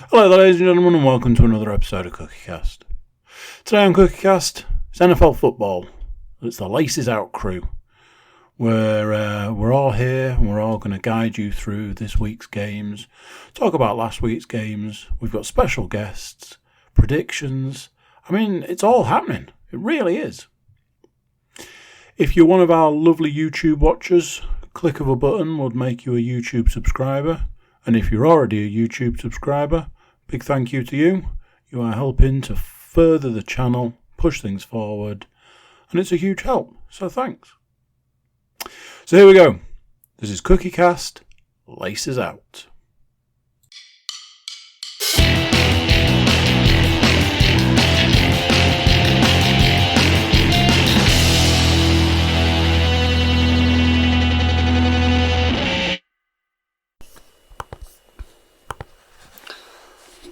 Hello there, ladies and gentlemen, and welcome to another episode of CookieCast. Today on CookieCast, it's NFL football. It's the Laces Out crew, where we're all here and we're all going to guide you through this week's games, talk about last week's games. We've got special guests, predictions. I mean, it's all happening. It really is. If you're one of our lovely YouTube watchers, a click of a button would make you a YouTube subscriber. And if you're already a YouTube subscriber, big thank you to you. You are helping to further the channel, push things forward, and it's a huge help, so thanks. So here we go. This is CookieCast, Laces Out.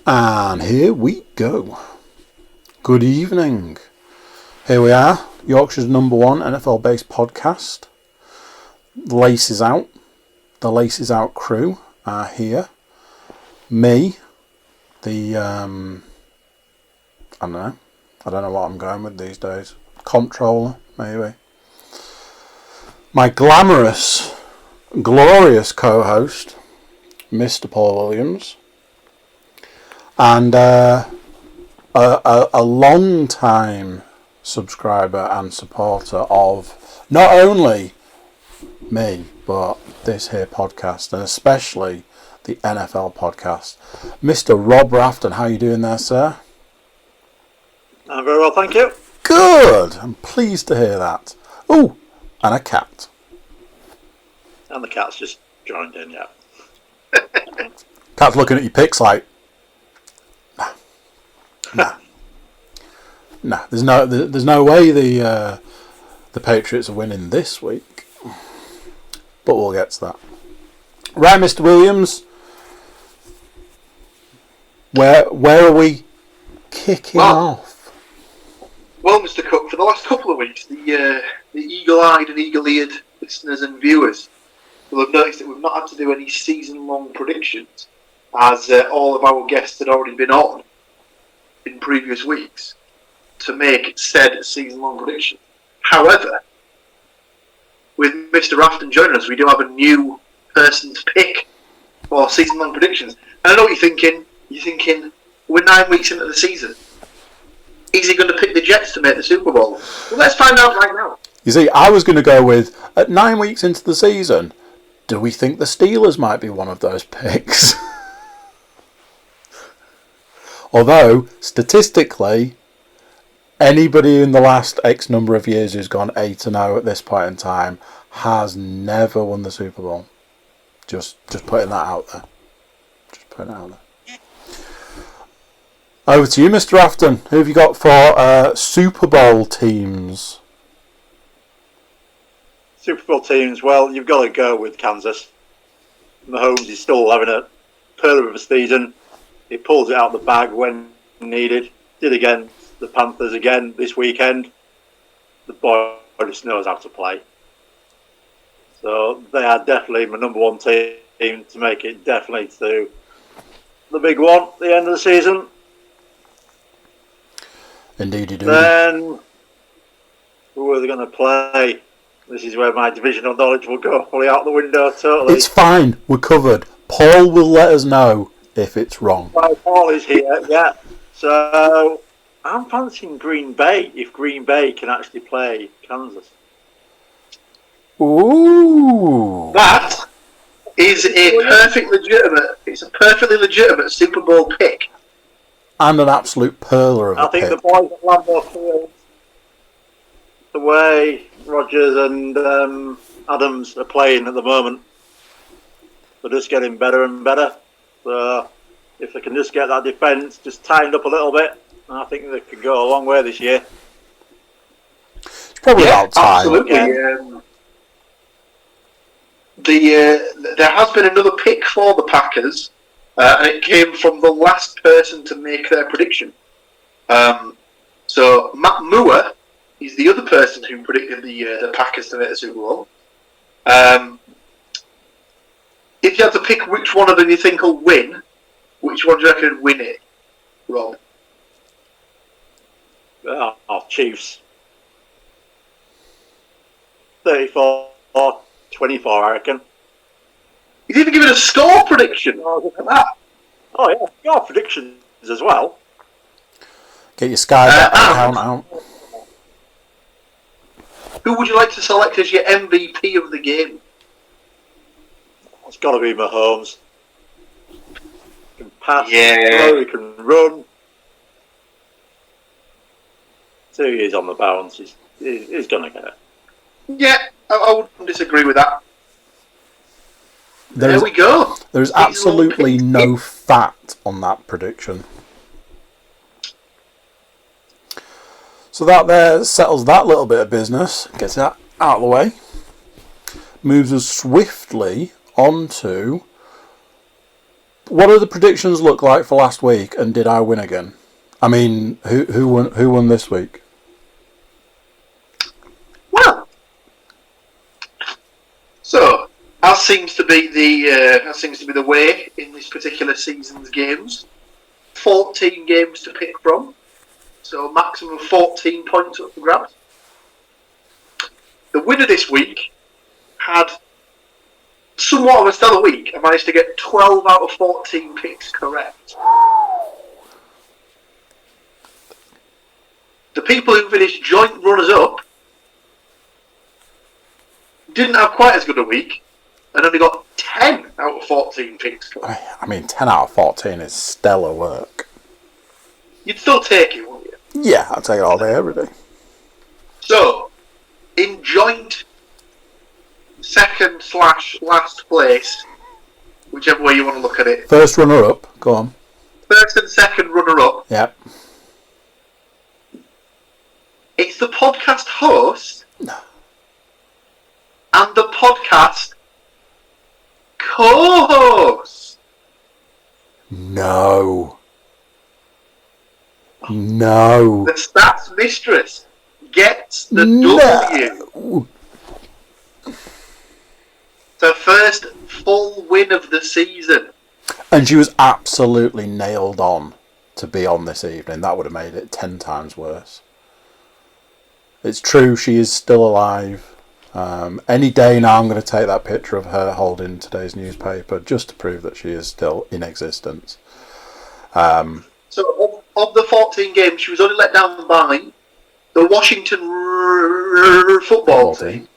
And here we go. Good evening. Here we are, Yorkshire's number one NFL-based podcast. Laces Out. The Laces Out crew are here. Me, the, I don't know what I'm going with these days. Comptroller, maybe. My glamorous, glorious co-host, Mr. Paul Williams. And a long-time subscriber and supporter of not only me, but this here podcast, and especially the NFL podcast, Mr. Rob Raftonto. How are you doing there, sir? I'm very well, thank you. Good! I'm pleased to hear that. Oh, and a cat. And the cat's just joined in, yeah. Cat's looking at your pics like, No, there's no way the Patriots are winning this week, but we'll get to that. Right, Mr. Williams, where are we kicking off? Well, Mr. Cook, for the last couple of weeks, the eagle-eyed and eagle-eared listeners and viewers will have noticed that we've not had to do any season-long predictions, as all of our guests had already been on in previous weeks to make said season-long prediction. However, with Mr. Rafton joining us, we do have a new person to pick for season-long predictions. And I know what you're thinking. You're thinking, we're 9 weeks into the season. Is he going to pick the Jets to make the Super Bowl? Well, let's find out right now. You see, I was going to go with, at 9 weeks into the season, do we think the Steelers might be one of those picks? Although, statistically, anybody in the last X number of years who's gone 8-0 at this point in time has never won the Super Bowl. Just putting that out there. Over to you, Mr. Afton. Who have you got for Super Bowl teams? Super Bowl teams, well, you've got to go with Kansas. Mahomes is still having a pearl of a season. He pulls it out of the bag when needed. Did against the Panthers again this weekend. The boy just knows how to play. So they are definitely my number one team to make it definitely to the big one at the end of the season. Indeed you do. Then, who are they going to play? This is where my divisional knowledge will go fully out the window totally. It's fine. We're covered. Paul will let us know if it's wrong. Well, Paul is here, yeah. So I'm fancying Green Bay if Green Bay can actually play Kansas. Ooh. That is a perfectly legitimate Super Bowl pick. And an absolute perler of a pick. I think the boys at Lambeau Field, the way Rodgers and Adams are playing at the moment, they're just getting better and better. So if they can just get that defence just tightened up a little bit, I think they could go a long way this year. It's probably about time. Absolutely. There has been another pick for the Packers, and it came from the last person to make their prediction. So Matt Moore is the other person who predicted the Packers to make the Super Bowl. If you had to pick which one of them you think will win, Which one do you reckon would win it, Rob? Chiefs. 34-24, I reckon. He's even given a score prediction. Look at that. Oh, yeah. Your predictions as well. Get your Sky account out. Who would you like to select as your MVP of the game? It's got to be Mahomes. He can pass, Yeah. he can run. 2 years on the bounce. He's going to get it. Yeah, I wouldn't disagree with that. There we go. There's absolutely no fat on that prediction. So that there settles that little bit of business, gets that out of the way, moves us swiftly onto what do the predictions look like for last week, and did I win again? I mean, who won this week? Well, so as seems to be the way in this particular season's games. 14 games to pick from. So maximum 14 points up for grabs. The winner this week had somewhat of a stellar week and managed to get 12 out of 14 picks correct. The people who finished joint runners-up didn't have quite as good a week and only got 10 out of 14 picks correct. I mean, 10 out of 14 is stellar work. You'd still take it, wouldn't you? Yeah, I'll take it all day, every day. So, in joint second/last place, whichever way you want to look at it. First runner-up, go on. First and second runner-up. Yep. It's the podcast host and the podcast co-host. No. No. The stats mistress gets the W. It's her first full win of the season. And she was absolutely nailed on to be on this evening. That would have made it 10 times worse. It's true, she is still alive. Any day now I'm going to take that picture of her holding today's newspaper just to prove that she is still in existence. So of the 14 games, she was only let down by the Washington football team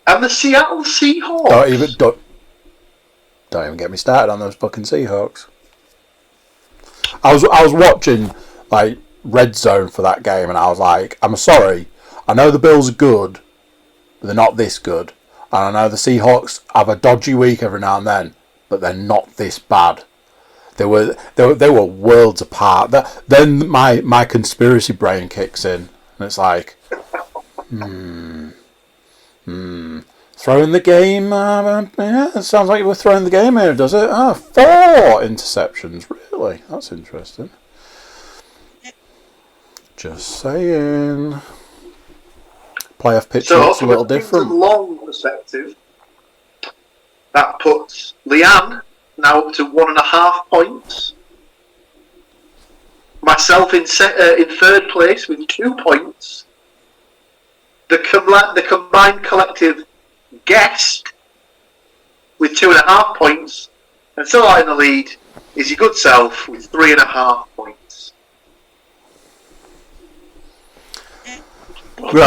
and the Seattle Seahawks. Don't even get me started on those fucking Seahawks. I was watching like Red Zone for that game, and I was like, I'm sorry, I know the Bills are good, but they're not this good, and I know the Seahawks have a dodgy week every now and then, but they're not this bad. They were worlds apart. Then my conspiracy brain kicks in, and it's like, throwing the game. Yeah, it sounds like you were throwing the game here, does it? 4 interceptions, really? That's interesting. Just saying. Playoff picture looks a little different. From a long perspective, that puts Leanne now up to 1.5 points. Myself in third place with 2 points. The combined collective guest with 2.5 points, and still out in the lead is your good self with 3.5 points. I'm gonna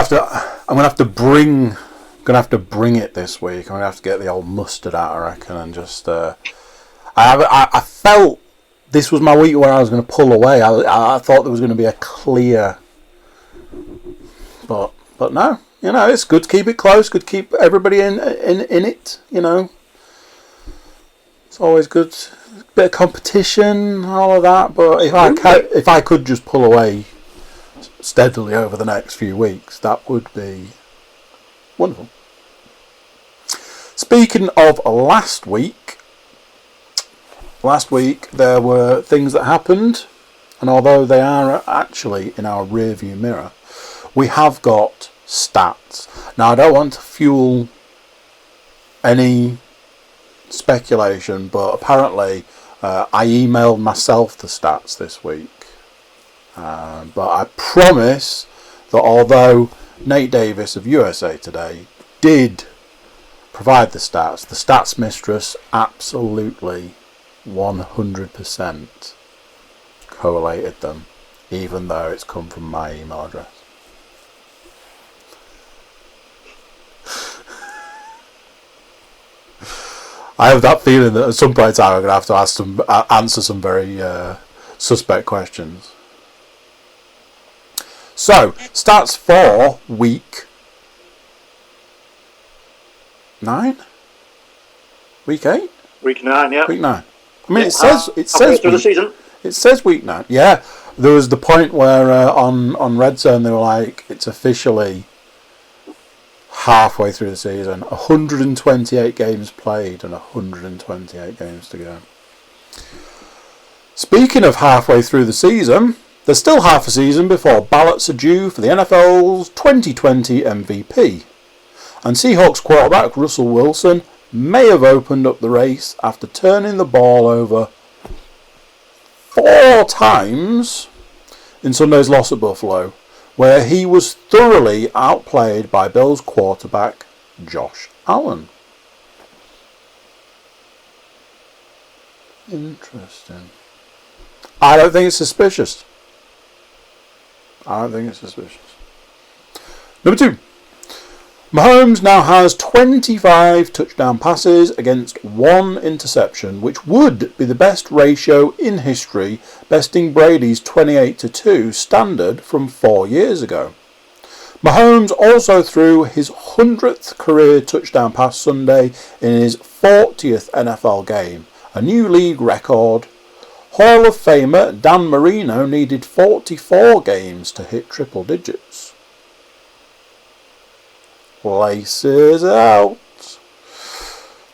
have to bring it this week. I'm gonna have to get the old mustard out, I reckon, and just. I felt this was my week where I was going to pull away. I thought there was going to be a clear, but no. You know, it's good to keep it close. Good to keep everybody in it. You know, it's always good. Bit of competition, all of that. But if I could just pull away steadily over the next few weeks, that would be wonderful. Speaking of last week there were things that happened, and although they are actually in our rearview mirror, we have got stats. Now, I don't want to fuel any speculation, but apparently I emailed myself the stats this week. But I promise that although Nate Davis of USA Today did provide the stats mistress absolutely 100% correlated them, even though it's come from my email address. I have that feeling that at some point in time I'm going to have to answer some very suspect questions. So, stats for week 9? Week 8? Week 9, yeah. Week 9. I mean, yeah, it says through the season. It says week 9. Yeah, there was the point where on Red Zone they were like, it's officially halfway through the season. 128 games played and 128 games to go. Speaking of halfway through the season, there's still half a season before ballots are due for the NFL's 2020 MVP. And Seahawks quarterback Russell Wilson may have opened up the race after turning the ball over 4 times in Sunday's loss at Buffalo, where he was thoroughly outplayed by Bills quarterback Josh Allen. Interesting. I don't think it's suspicious. Number 2. Mahomes now has 25 touchdown passes against 1 interception, which would be the best ratio in history, besting Brady's 28-2 standard from 4 years ago. Mahomes also threw his 100th career touchdown pass Sunday in his 40th NFL game, a new league record. Hall of Famer Dan Marino needed 44 games to hit triple digits. Laces out.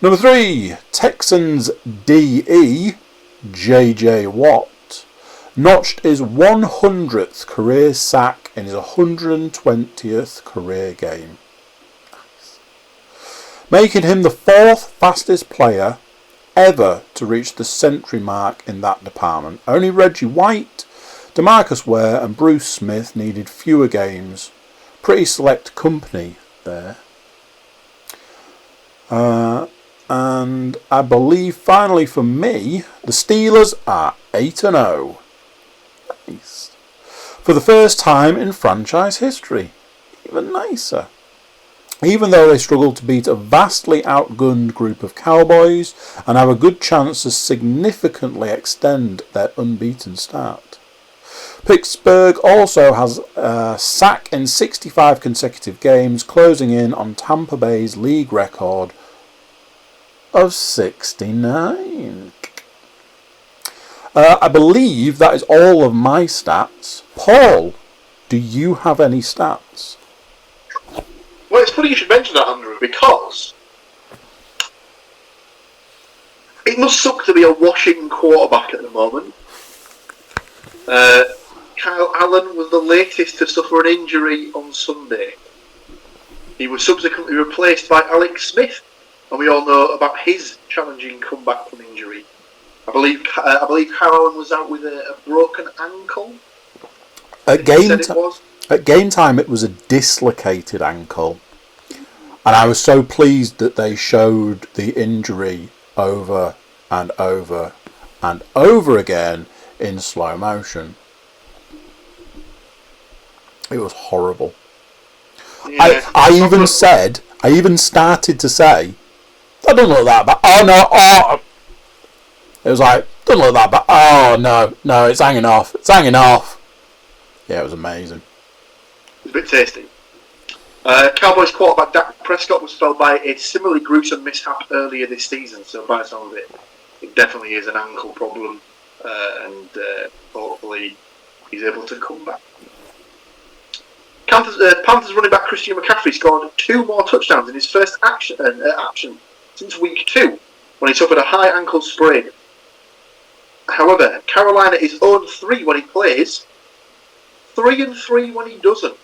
Number 3, Texans DE JJ Watt notched his 100th career sack in his 120th career game, making him the 4th fastest player ever to reach the century mark in that department. Only Reggie White, DeMarcus Ware and Bruce Smith needed fewer games. Pretty select company there. And I believe finally for me, the Steelers are 8-0. Nice. For the first time in franchise history. Even nicer. Even though they struggled to beat a vastly outgunned group of Cowboys and have a good chance to significantly extend their unbeaten start. Pittsburgh also has a sack in 65 consecutive games, closing in on Tampa Bay's league record of 69. I believe that is all of my stats. Paul, do you have any stats? Well, it's funny you should mention that, Andrew, because it must suck to be a Washington quarterback at the moment. Kyle Allen was the latest to suffer an injury on Sunday. He was subsequently replaced by Alex Smith, and we all know about his challenging comeback from injury. I believe Kyle Allen was out with a broken ankle. At game time, it was a dislocated ankle, and I was so pleased that they showed the injury over and over and over again in slow motion. It was horrible. Yeah. I even started to say, that doesn't look that bad. Oh no, oh. It was like, doesn't look that bad. Oh no, it's hanging off. Yeah, it was amazing. It was a bit tasty. Cowboys quarterback Dak Prescott was felled by a similarly gruesome mishap earlier this season, so by the sound of it, it definitely is an ankle problem, and hopefully he's able to come back. Panthers running back Christian McCaffrey scored 2 more touchdowns in his first action since week 2, when he suffered a high ankle sprain. However, Carolina is 0-3 when he plays, 3-3 when he doesn't.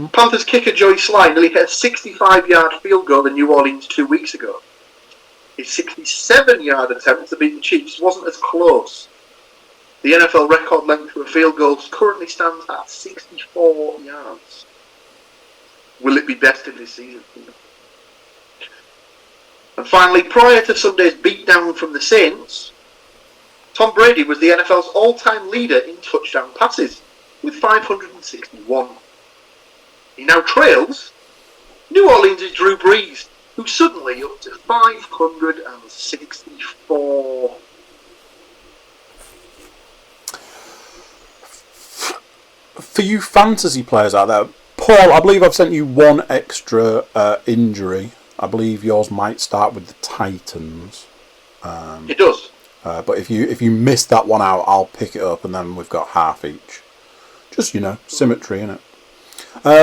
Panthers kicker Joey Sly nearly hit a 65-yard field goal in New Orleans 2 weeks ago. His 67-yard attempt to beat the Chiefs wasn't as close. The NFL record length for a field goal currently stands at 64 yards. Will it be bested this season? And finally, prior to Sunday's beatdown from the Saints, Tom Brady was the NFL's all-time leader in touchdown passes, with 561. He now trails New Orleans' Drew Brees, who's suddenly up to 564. For you fantasy players out there, Paul, I believe I've sent you one extra injury. I believe yours might start with the Titans. It does. But if you miss that one out, I'll pick it up, and then we've got half each. Just, symmetry, innit?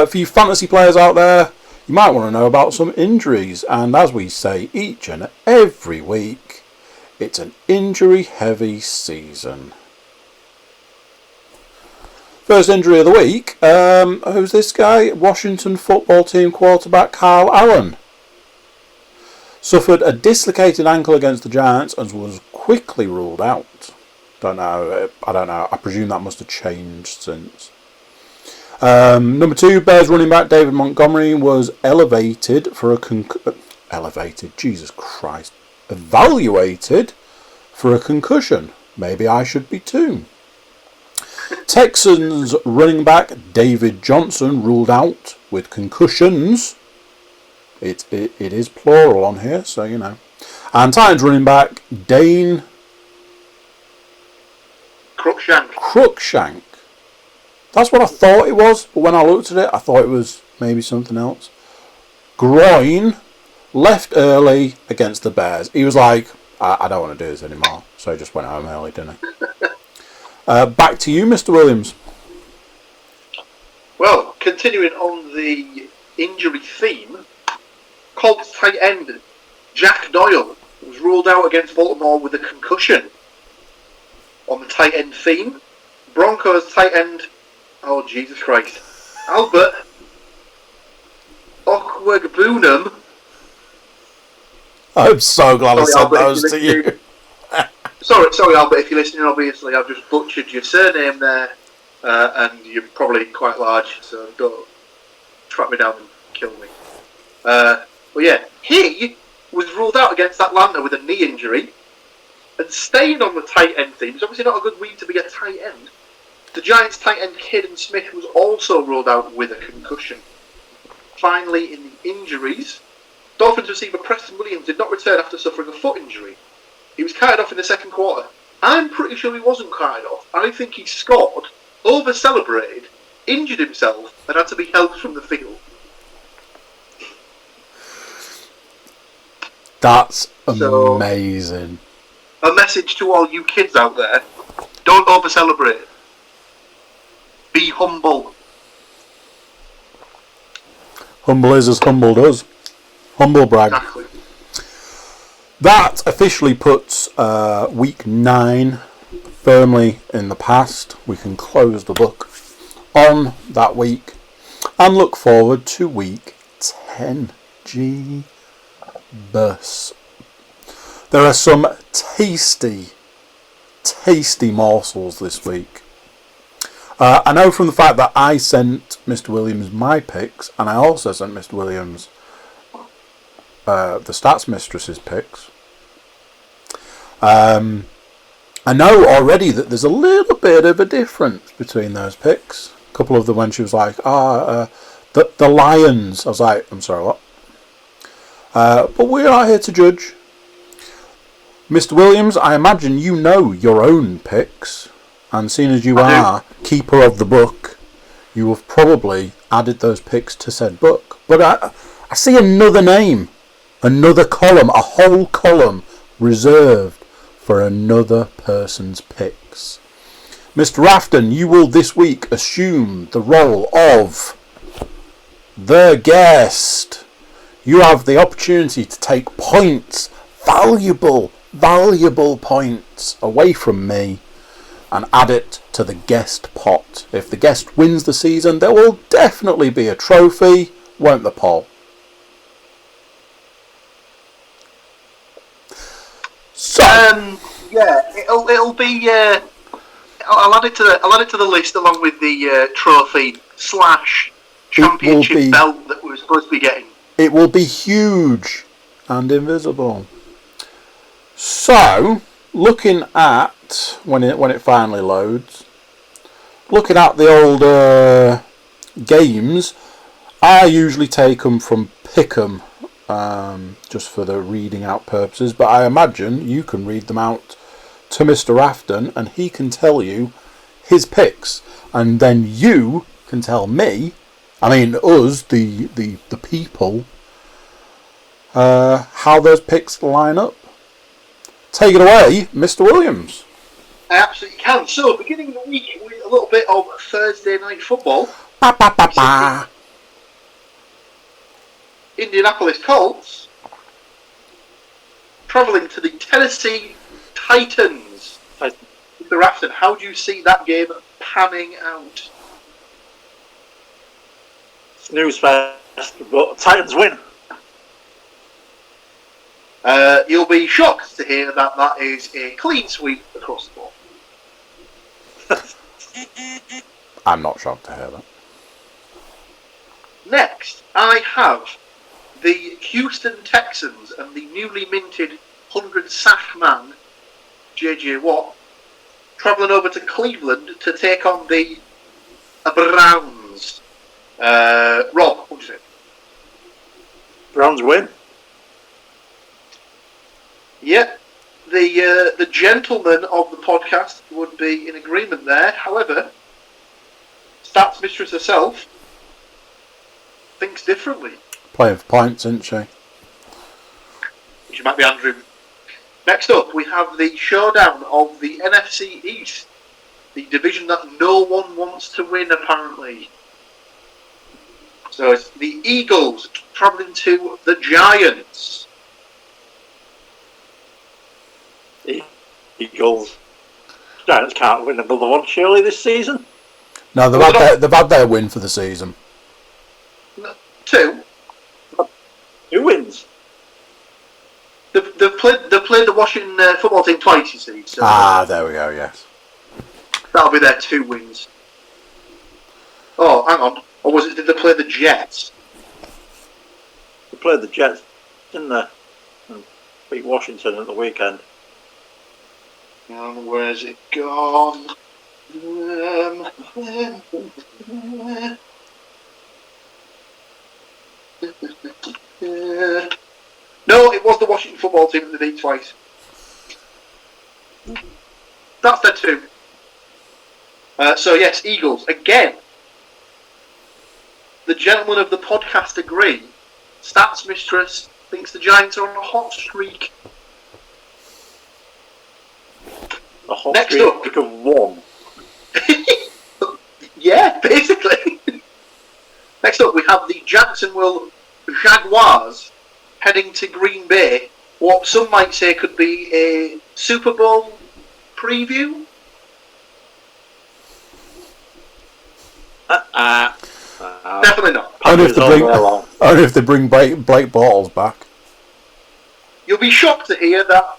For you fantasy players out there, you might want to know about some injuries. And as we say each and every week, it's an injury-heavy season. First injury of the week, who's this guy? Washington football team quarterback Kyle Allen. Suffered a dislocated ankle against the Giants and was quickly ruled out. I don't know. I presume that must have changed since. Number 2, Bears running back David Montgomery was evaluated for a concussion. Maybe I should be too. Texans running back David Johnson ruled out with concussions. It is plural on here, so And Titans running back Dane Cruikshank. That's what I thought it was, but when I looked at it, I thought it was maybe something else. Groin left early against the Bears. He was like, I don't want to do this anymore, so he just went home early, didn't he? Back to you, Mr. Williams. Well, continuing on the injury theme, Colts tight end Jack Doyle was ruled out against Baltimore with a concussion. On the tight end theme, Broncos tight end, oh Jesus Christ, Albert Okwuegbunam. I'm so glad I said those to you. Sorry, Albert, if you're listening. Obviously, I've just butchered your surname there, and you're probably quite large, so don't track me down and kill me. But yeah, he was ruled out against Atlanta with a knee injury, and staying on the tight end theme, it's obviously not a good week to be a tight end. The Giants tight end Caden Smith was also ruled out with a concussion. Finally, in the injuries, Dolphins receiver Preston Williams did not return after suffering a foot injury. He was carted off in the second quarter. I'm pretty sure he wasn't carted off. I think he scored, over-celebrated, injured himself, and had to be helped from the field. That's amazing. So, a message to all you kids out there: don't over-celebrate. Be humble. Humble is as humble does. Humble brag. Exactly. That officially puts week 9 firmly in the past. We can close the book on that week and look forward to week 10. Bus. There are some tasty morsels this week. I know from the fact that I sent Mr. Williams my picks, and I also sent Mr. Williams the Stats Mistress's picks. I know already that there's a little bit of a difference between those picks. A couple of them when she was like, the Lions. I was like, I'm sorry, what? But we are here to judge. Mr. Williams, I imagine you know your own picks, and seeing as you are keeper of the book, you have probably added those picks to said book. But I see another name, another column, a whole column reserved for another person's picks. Mr. Rafton, you will this week assume the role of the guest. You have the opportunity to take points, valuable points away from me and add it to the guest pot. If the guest wins the season, there will definitely be a trophy, won't there, Paul? So, yeah, it'll be. I'll add it to the list along with the trophy / championship belt that we're supposed to be getting. It will be huge and invisible. So, looking at when it finally loads, looking at the old games, I usually take them from Pick'em, just for the reading out purposes. But I imagine you can read them out to Mr. Rafton, and he can tell you his picks, and then you can tell me, us, the people, how those picks line up. Take it away, Mr. Williams. I absolutely can. So, beginning the week with a little bit of Thursday night football. Ba, ba, ba, ba. Indianapolis Colts travelling to the Tennessee Titans. Mr. Rafton, how do you see that game panning out? Snooze fest, but Titans win. You'll be shocked to hear that is a clean sweep across the board. I'm not shocked to hear that. Next, I have the Houston Texans and the newly minted 100-sack man, J.J. Watt, travelling over to Cleveland to take on the Browns. Rob, what do you say? Browns win. Yeah, the gentleman of the podcast would be in agreement there. However, Stats Mistress herself thinks differently. Playing for points, isn't she? Which might be Andrew. Next up, we have the showdown of the NFC East, the division that no one wants to win, apparently. So it's the Eagles travelling to the Giants. Eagles. Giants can't win another one, surely, this season? No, they've had their win for the season. 2. Who wins? They've played the Washington football team twice, you see. So there we go, yes. that'll be their 2 wins. Oh, hang on. Or did they play the Jets? They played the Jets, didn't they? And beat Washington at the weekend. And where's it gone? No, it was the Washington football team that they beat twice. That's their 2. So yes, Eagles again. The gentleman of the podcast agree. Stats Mistress thinks the Giants are on a hot streak. A hot Next streak of 1. Yeah, basically. Next up, we have the Jacksonville Jaguars heading to Green Bay. What some might say could be a Super Bowl preview. Definitely not. Only if they bring Blake Bortles back. You'll be shocked to hear that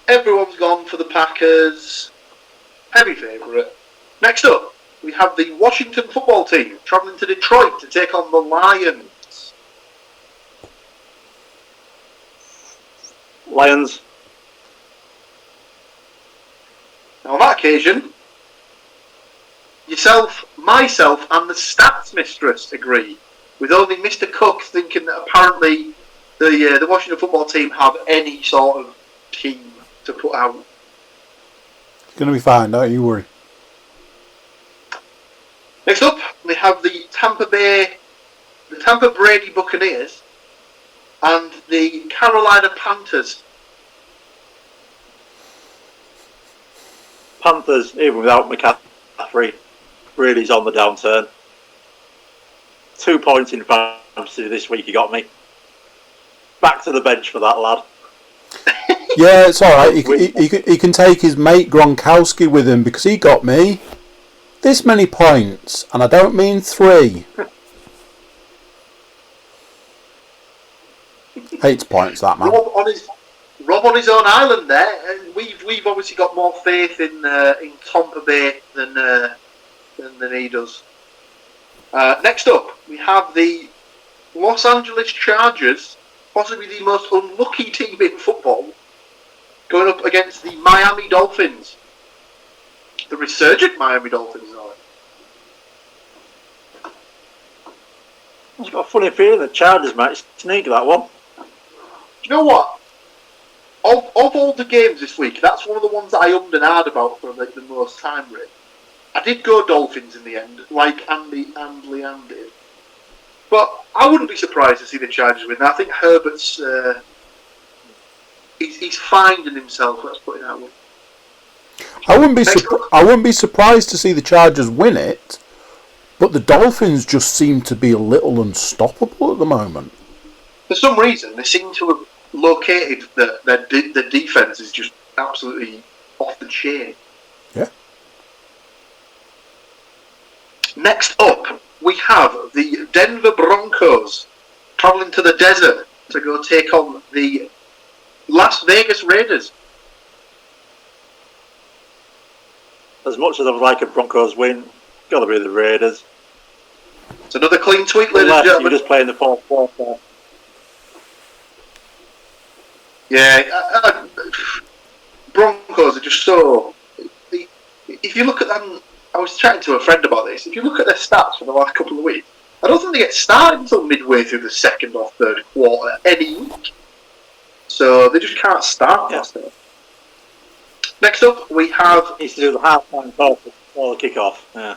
everyone's gone for the Packers. Heavy favourite. Next up, we have the Washington football team travelling to Detroit to take on the Lions. Lions. Now on that occasion, yourself, myself and the Stats Mistress agree, with only Mr. Cook thinking that apparently the Washington football team have any sort of team to put out. It's going to be fine, don't you worry. Next up, we have the Tampa Brady Buccaneers and the Carolina Panthers. Panthers, even without McCaffrey, Brady's on the downturn. 2 points in fantasy this week, he got me. Back to the bench for that lad. Yeah, it's all right. He can take his mate Gronkowski with him because he got me this many points, and I don't mean 3. 8 points, that man. Rob on his own island there, and we've obviously got more faith in Tampa Bay than he does. Next up, we have the Los Angeles Chargers, possibly the most unlucky team in football, going up against the Miami Dolphins. The resurgent Miami Dolphins, are they? I've got a funny feeling the Chargers might sneak that one. Do you know what? Of all the games this week, that's one of the ones that I ummed and ahed about for the most time, really. I did go Dolphins in the end, like Andy and Leanne did. But I wouldn't be surprised to see the Chargers win. I think Herbert's he's finding himself. Let's put it that way. I wouldn't be surprised to see the Chargers win it, but the Dolphins just seem to be a little unstoppable at the moment. For some reason, they seem to have located that their defense is just absolutely off the chain. Yeah. Next up, we have the Denver Broncos travelling to the desert to go take on the Las Vegas Raiders. As much as I'd like a Broncos win, got to be the Raiders. It's another clean sweep, ladies and gentlemen. You're just playing the fourth quarter. Yeah, Broncos are just so... If you look at them... I was chatting to a friend about this. If you look at their stats for the last couple of weeks, I don't think they get started until midway through the second or third quarter any week. So they just can't start. Yeah. Next up, we have... Needs to do the half-time call before the kick-off. Yeah.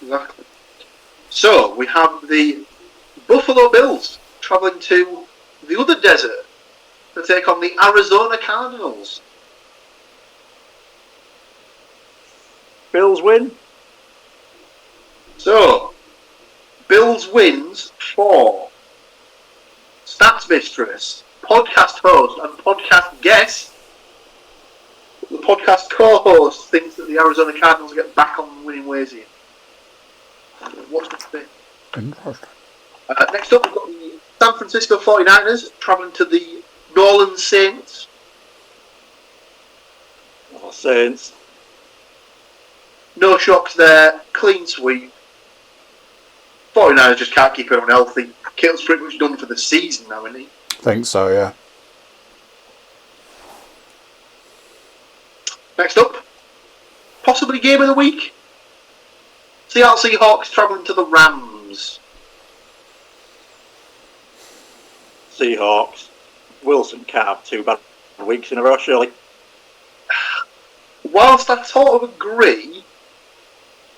Exactly. So, we have the Buffalo Bills travelling to the other desert to take on the Arizona Cardinals. Bills win. So, Bills wins for Stats Mistress, podcast host and podcast guest. The podcast co-host thinks that the Arizona Cardinals get back on winning ways here. What's the thing? Interesting. Next up, we've got the San Francisco 49ers travelling to the New Orleans Saints. Oh, Saints. No shocks there. Clean sweep. 49ers just can't keep everyone healthy. Kittle's pretty much done for the season now, isn't he? Think so, yeah. Next up, possibly game of the week. Seattle Seahawks travelling to the Rams. Seahawks. Wilson can't have 2 bad weeks in a row, surely. Whilst I sort of agree,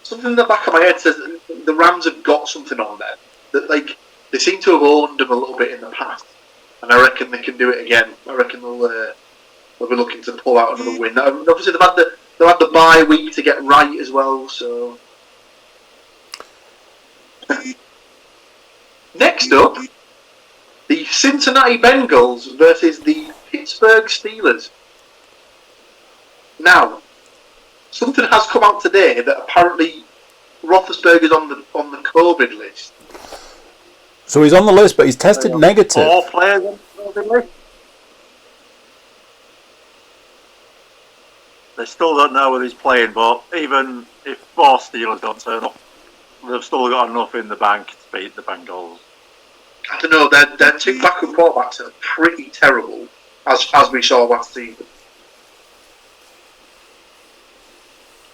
something in the back of my head says that the Rams have got something on them. That they seem to have owned them a little bit in the past. And I reckon they can do it again. I reckon they'll be looking to pull out another win. Obviously, they've had the bye week to get right as well. So next up, the Cincinnati Bengals versus the Pittsburgh Steelers. Now, something has come out today that apparently Roethlisberger's on the COVID list. So he's on the list, but he's tested negative. All players on the COVID list. They still don't know whether he's playing, but even if 4 Steelers don't turn up, they've still got enough in the bank to beat the Bengals. I don't know, their 2 backup quarterbacks are pretty terrible, as we saw last season.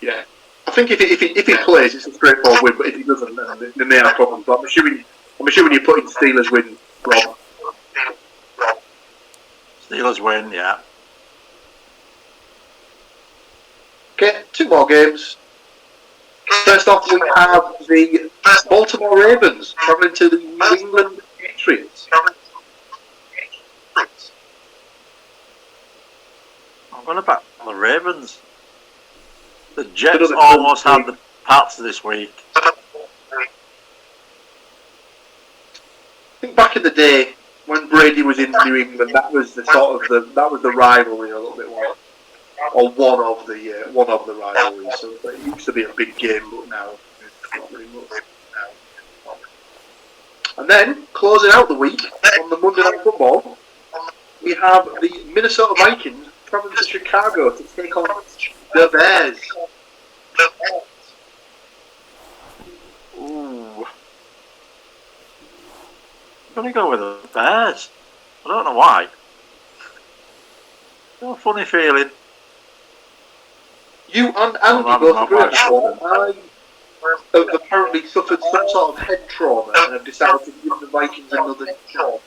Yeah. I think if he plays, it's a straightforward win, but if he doesn't, then they may have problems. But I'm assuming you're putting Steelers win, Rob. Steelers win, yeah. Okay, 2 more games. First off, we have the Baltimore Ravens travelling to the New England Patriots. I'm going to back the Ravens. The Jets almost had the Pats this week. I think back in the day, when Brady was in New England, that was the rivalry a little bit more, or one of the rivalries. So it used to be a big game, but now it's not really much. And then closing out the week on the Monday Night Football, we have the Minnesota Vikings traveling to Chicago to take on the Bears. Ooh. I'm going to go with the Bears. I don't know why. Got a funny feeling. You and Andy both agree on that. I have apparently suffered some sort of head trauma and have decided to give the Vikings another shot.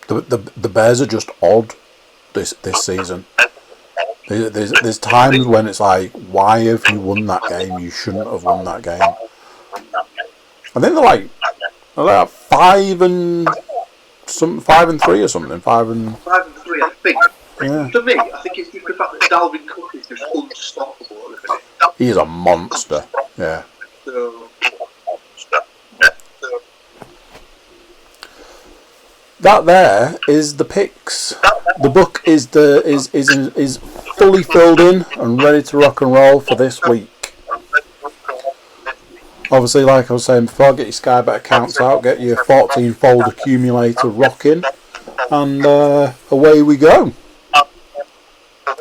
The Bears are just odd this season. There's times when it's like, why have you won that game? You shouldn't have won that game. I think they're like 5-3 or something. 5-3, I think. Yeah. For me, I think it's just the fact that Dalvin Cook is just unstoppable at the minute. He is a monster. Yeah. So, That there is the picks. The book is fully filled in and ready to rock and roll for this week. Obviously, like I was saying before, get your Sky Bet accounts out, get your 14-fold accumulator rocking, and away we go.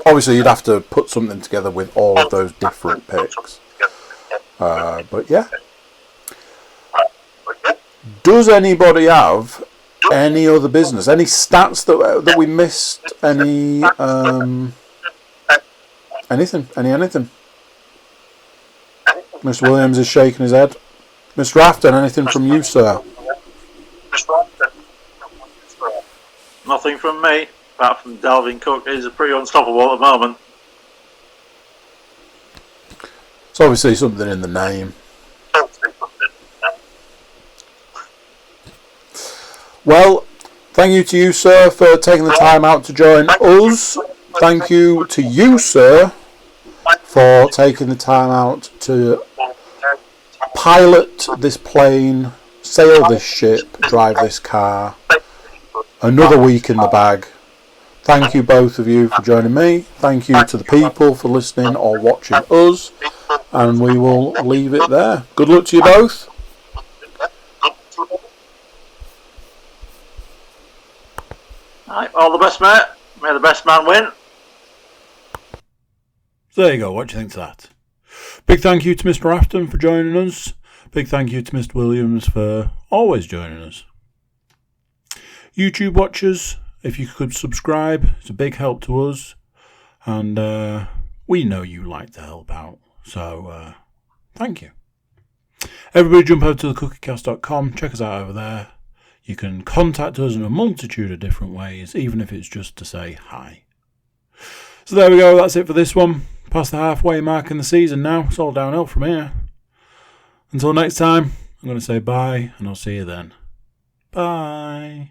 Obviously, you'd have to put something together with all of those different picks. But yeah. Does anybody have any other business? Any stats that we missed? Any anything? Anything? Mr. Williams is shaking his head. Mr. Rafton, anything from you, sir? Nothing from me, apart from Dalvin Cook is pretty unstoppable at the moment. It's obviously something in the name. Well, thank you to you, sir, for taking the time out to join us. Thank you to you, sir, for taking the time out to pilot this plane, sail this ship, drive this car. Another week in the bag. Thank you, both of you, for joining me. Thank you to the people for listening or watching us. And we will leave it there. Good luck to you both. Right, all the best, mate. May the best man win. So there you go. What do you think to that? Big thank you to Mr. Rafton for joining us. Big thank you to Mr. Williams for always joining us. YouTube watchers, if you could subscribe, it's a big help to us. And we know you like to help out. So thank you. Everybody jump over to thecookiecast.com. Check us out over there. You can contact us in a multitude of different ways, even if it's just to say hi. So there we go. That's it for this one. Past the halfway mark in the season now. It's all downhill from here. Until next time, I'm going to say bye, and I'll see you then. Bye.